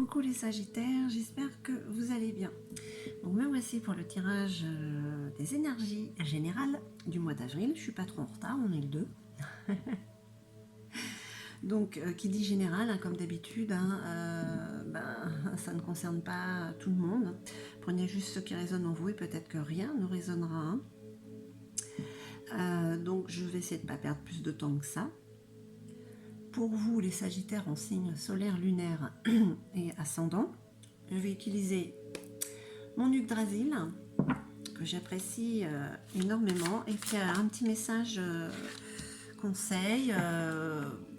Coucou les Sagittaires, j'espère que vous allez bien. Donc me voici pour le tirage des énergies générales du mois d'avril. Je suis pas trop en retard, on est le 2. Donc qui dit général, hein, comme d'habitude, ça ne concerne pas tout le monde. Prenez juste ce qui résonne en vous et peut-être que rien ne résonnera. Donc je vais essayer de ne pas perdre plus de temps que ça. Pour vous, les Sagittaires en signe solaire, lunaire et ascendant, je vais utiliser mon Yggdrasil, que j'apprécie énormément, et puis un petit message conseil,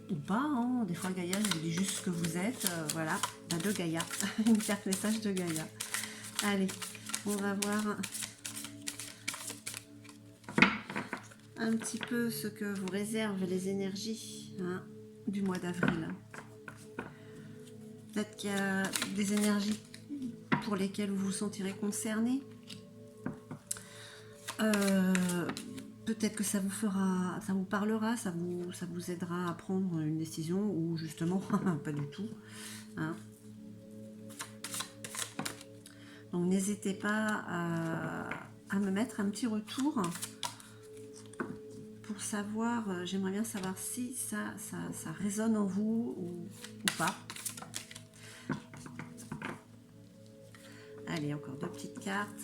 ou pas, hein. Des fois Gaïa, je vous dis juste ce que vous êtes, voilà, de Gaïa, une carte message de Gaïa. Allez, on va voir un petit peu ce que vous réservent les énergies, hein, du mois d'avril. Peut-être qu'il y a des énergies pour lesquelles vous vous sentirez concerné. Peut-être que ça vous fera, ça vous parlera, ça vous aidera à prendre une décision ou justement pas du tout. Hein. Donc n'hésitez pas à me mettre un petit retour pour savoir, j'aimerais bien savoir si ça résonne en vous ou pas. Allez, encore deux petites cartes.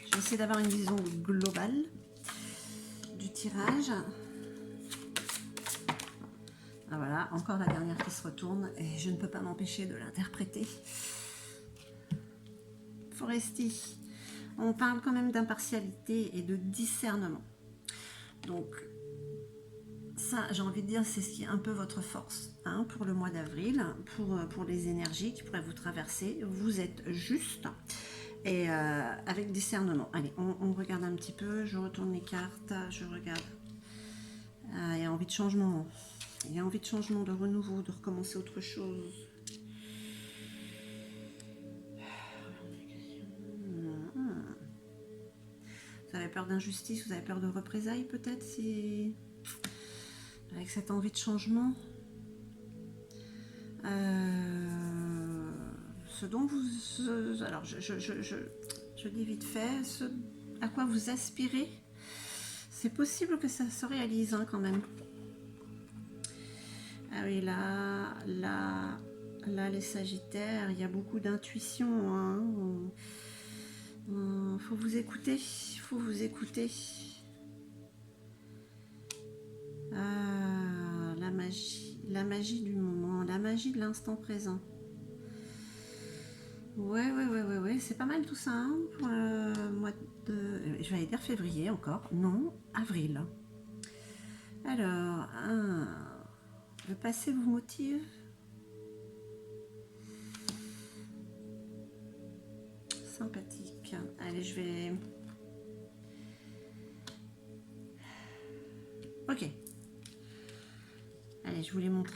Je vais essayer d'avoir une vision globale du tirage. Ah voilà, encore la dernière qui se retourne et je ne peux pas m'empêcher de l'interpréter. Foresti, on parle quand même d'impartialité et de discernement. Donc ça, j'ai envie de dire, c'est ce qui est un peu votre force, hein, pour le mois d'avril, pour les énergies qui pourraient vous traverser. Vous êtes juste et avec discernement. Allez, on regarde un petit peu, je retourne les cartes, je regarde. Il y a envie de changement, il y a envie de changement, de renouveau, de recommencer autre chose. Vous avez peur d'injustice, vous avez peur de représailles peut-être, si... avec cette envie de changement. Ce dont vous... alors, je dis vite fait, ce à quoi vous aspirez, c'est possible que ça se réalise, hein, quand même. Ah oui, là, les Sagittaires, il y a beaucoup d'intuition, hein. Faut vous écouter, il faut vous écouter. Ah, la magie du moment, la magie de l'instant présent. Ouais, c'est pas mal tout ça, hein, pour le mois de... Je vais aller dire février encore, non, avril. Alors, le passé vous motive? Sympathique. Allez, je vais... Ok. Allez, je vous les montre.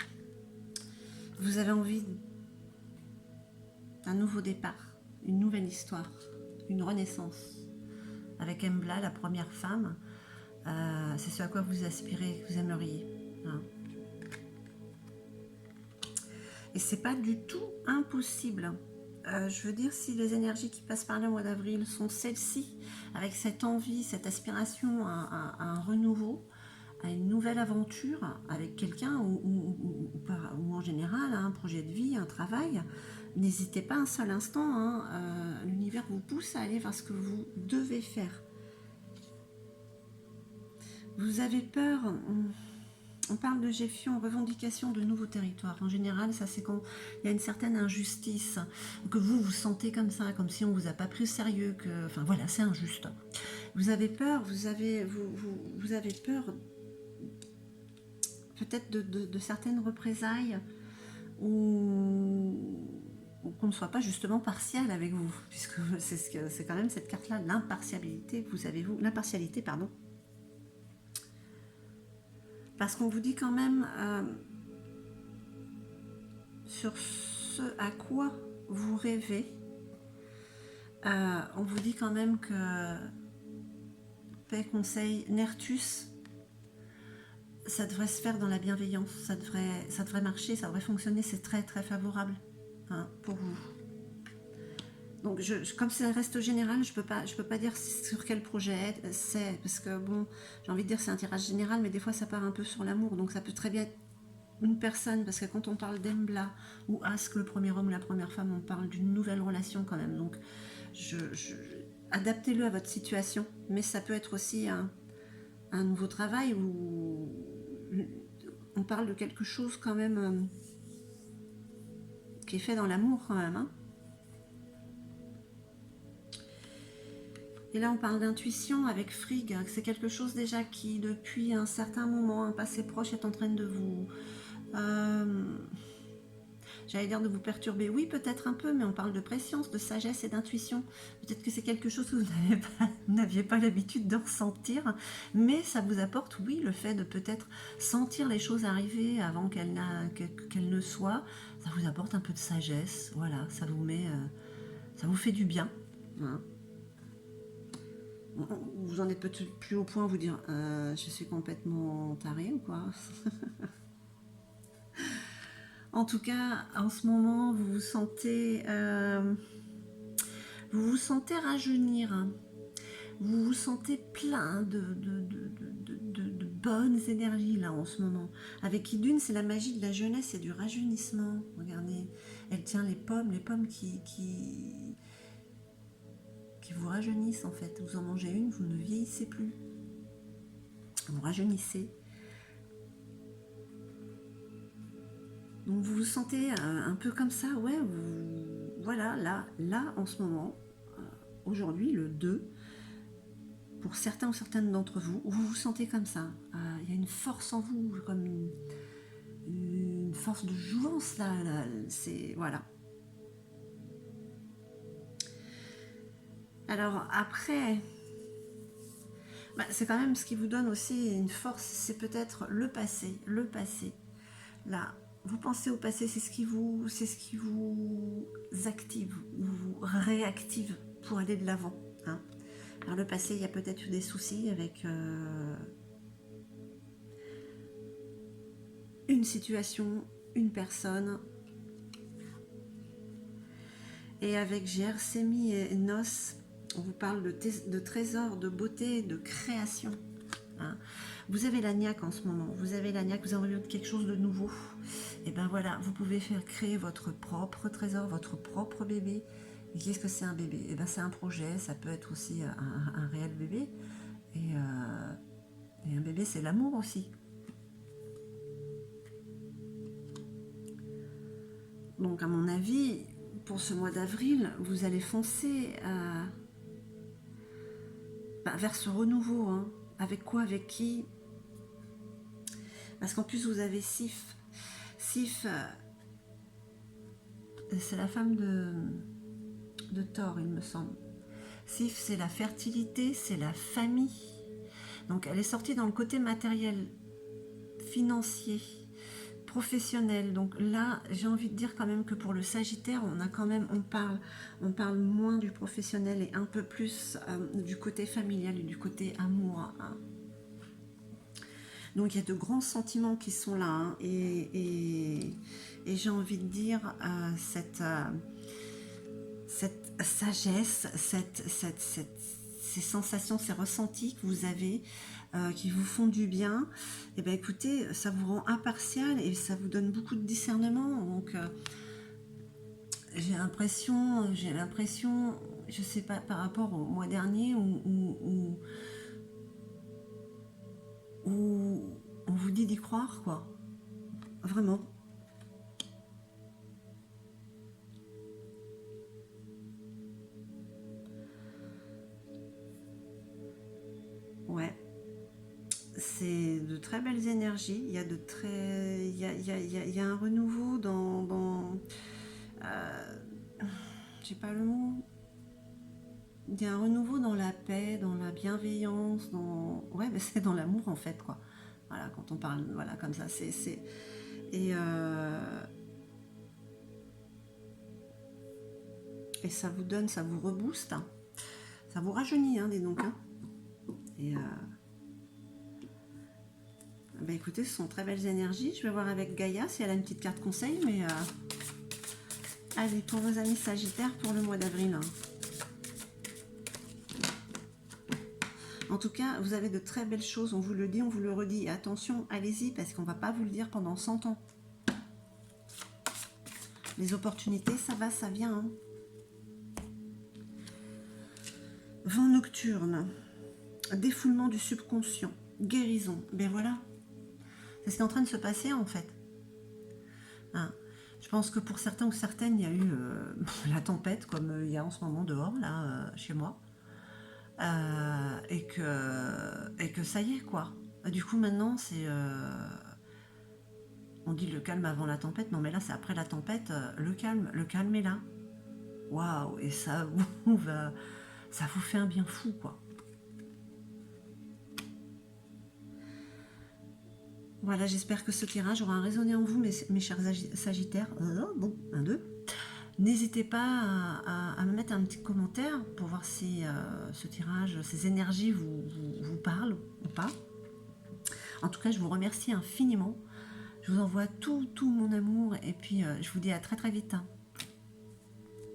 Vous avez envie d'un nouveau départ, une nouvelle histoire, une renaissance. Avec Embla, la première femme, c'est ce à quoi vous aspirez, que vous aimeriez. Hein. Et c'est pas du tout impossible. Je veux dire, si les énergies qui passent par le mois d'avril sont celles-ci, avec cette envie, cette aspiration à un renouveau, à une nouvelle aventure avec quelqu'un ou en général, un projet de vie, un travail, n'hésitez pas un seul instant, hein, l'univers vous pousse à aller vers ce que vous devez faire. Vous avez peur, on parle de gestion, revendication de nouveaux territoires. En général, ça c'est quand il y a une certaine injustice, que vous vous sentez comme ça, comme si on vous a pas pris au sérieux, que, enfin voilà, c'est injuste. Vous avez peur, vous avez peur peut-être de certaines représailles ou qu'on ne soit pas justement partial avec vous, puisque c'est quand même cette carte-là, l'impartialité que vous avez, l'impartialité, pardon. Parce qu'on vous dit quand même sur ce à quoi vous rêvez, on vous dit quand même que paix, conseil, Nertus, ça devrait se faire dans la bienveillance, ça devrait marcher, ça devrait fonctionner, c'est très très favorable. hein, pour vous. Donc, comme ça reste général, je peux pas dire sur quel projet c'est, parce que bon, j'ai envie de dire c'est un tirage général, mais des fois ça part un peu sur l'amour, donc ça peut très bien être une personne, parce que quand on parle d'Embla ou Ask, le premier homme ou la première femme, on parle d'une nouvelle relation quand même. Donc, adaptez-le à votre situation, mais ça peut être aussi un nouveau travail ou on parle de quelque chose quand même qui est fait dans l'amour quand même, hein. Et là, on parle d'intuition avec Frigg. C'est quelque chose déjà qui, depuis un certain moment, un passé proche, est en train de vous... j'allais dire de vous perturber. Oui, peut-être un peu, mais on parle de préscience, de sagesse et d'intuition. Peut-être que c'est quelque chose que vous n'aviez pas l'habitude de ressentir, mais ça vous apporte, oui, le fait de peut-être sentir les choses arriver avant qu'elles ne soient. Ça vous apporte un peu de sagesse. Voilà, ça vous met... ça vous fait du bien. Hein. Vous en êtes peut-être plus au point de vous dire je suis complètement tarée ou quoi. En tout cas, en ce moment, vous vous sentez rajeunir. Hein. Vous vous sentez plein de bonnes énergies là en ce moment. Avec Idune, c'est la magie de la jeunesse et du rajeunissement. Regardez, elle tient les pommes qui vous rajeunissent en fait. Vous en mangez une, vous ne vieillissez plus. Vous rajeunissez. Donc vous vous sentez un peu comme ça, ouais, voilà, là en ce moment, aujourd'hui, le 2, pour certains ou certaines d'entre vous, vous vous sentez comme ça. Il y a une force en vous, comme une force de jouvence là, c'est... Voilà. Alors après, c'est quand même ce qui vous donne aussi une force, c'est peut-être le passé. Là, vous pensez au passé, c'est ce qui vous active ou vous réactive pour aller de l'avant. Hein. Alors le passé, il y a peut-être eu des soucis avec une situation, une personne. Et avec Gersemi et Nos, on vous parle de trésors, de beauté, de création. Hein. Vous avez la niaque en ce moment, vous avez envie de quelque chose de nouveau. Et ben voilà, vous pouvez faire créer votre propre trésor, votre propre bébé. Et qu'est-ce que c'est un bébé? Et ben c'est un projet, ça peut être aussi un réel bébé. Et un bébé, c'est l'amour aussi. Donc à mon avis, pour ce mois d'avril, vous allez foncer vers ce renouveau. Hein. Avec quoi, avec qui? Parce qu'en plus, vous avez Sif. Sif, c'est la femme de Thor, il me semble. Sif, c'est la fertilité, c'est la famille. Donc, elle est sortie dans le côté matériel, financier, professionnel. Donc là, j'ai envie de dire quand même que pour le Sagittaire, on parle moins du professionnel et un peu plus du côté familial et du côté amour. Hein. Donc il y a de grands sentiments qui sont là. Hein, et j'ai envie de dire cette sagesse, ces sensations, ces ressentis que vous avez, qui vous font du bien, et ben écoutez, ça vous rend impartial et ça vous donne beaucoup de discernement. Donc j'ai l'impression, je sais pas, par rapport au mois dernier où on vous dit d'y croire, quoi. Vraiment. Ouais. C'est de très belles énergies. Il y a il y a un renouveau dans j'ai pas le mot. Il y a un renouveau dans la paix, dans la bienveillance, ouais, mais c'est dans l'amour en fait, quoi. Voilà, quand on parle, voilà, comme ça, et ça vous donne, ça vous rebooste, hein. Ça vous rajeunit, hein, dis donc. Hein. Et bah écoutez, ce sont très belles énergies. Je vais voir avec Gaïa si elle a une petite carte conseil, mais Allez, pour vos amis Sagittaires, pour le mois d'avril. En tout cas, vous avez de très belles choses, on vous le dit, on vous le redit. Et attention, allez-y, parce qu'on ne va pas vous le dire pendant 100 ans. Les opportunités, ça va, ça vient. Hein. Vent nocturne, défoulement du subconscient, guérison. Ben voilà, c'est ce qui est en train de se passer en fait. Hein. Je pense que pour certains ou certaines, il y a eu la tempête, comme il y a en ce moment dehors, là, chez moi. Et que ça y est, quoi. Du coup, maintenant, c'est... on dit le calme avant la tempête. Non, mais là, c'est après la tempête. Le calme est là. Waouh, et ça ça vous fait un bien fou, quoi. Voilà, j'espère que ce tirage aura résonné en vous, mes chers Sagittaires. Bon, 1, 2. N'hésitez pas à me mettre un petit commentaire pour voir si ce tirage, ces énergies vous parlent ou pas. En tout cas, je vous remercie infiniment. Je vous envoie tout mon amour et puis je vous dis à très très vite.